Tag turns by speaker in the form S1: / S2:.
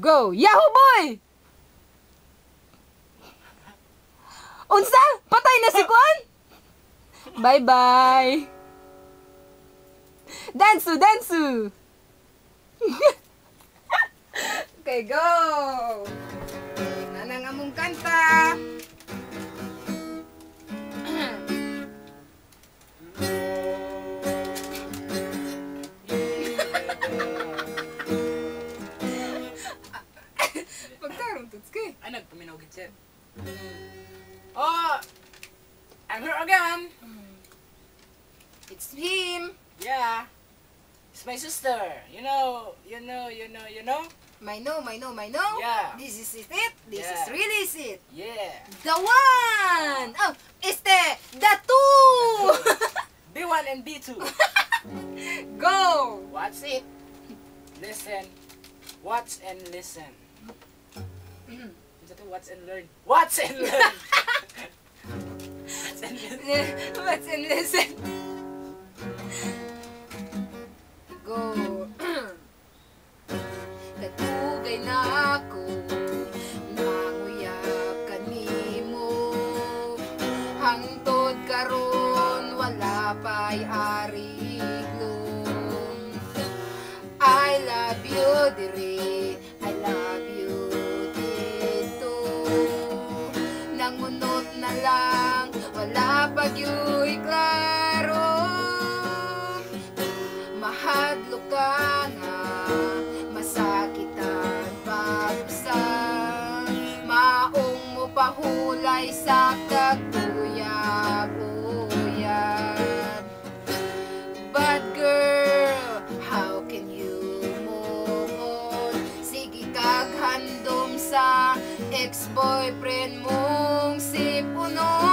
S1: Go! Yahoo boy! Unsa? Patay na si Kwan? Bye-bye! Dansu! Dansu! Okay, go! Nanang among kanta! Pagtarong tutski.
S2: Ay, nagpaminaw gitsin. Oh! I'm here again!
S1: It's him!
S2: Yeah! It's my sister! You know?
S1: My know.
S2: Yeah.
S1: This is it? This
S2: Yeah.
S1: is really it?
S2: Yeah!
S1: The one! Oh, the two!
S2: B1 and B2!
S1: Go!
S2: Watch it! Listen. Watch and listen. Isa to, watch and learn. Watch and learn! Watch and listen.
S1: Let's listen. Go. Katugay na ako, nanguyab kanimo. Hangtod karon wala pa'y ariglong. I love you diri, I love you dito. Nangunot na lang, wala pagyu'y klaro. Mahadlo ka nga, masakitan pag-usap. Maong mo pahulay sa kaguyab-uyab. But girl, how can you move on? Sige kag handom sa ex-boyfriend mong si Puno.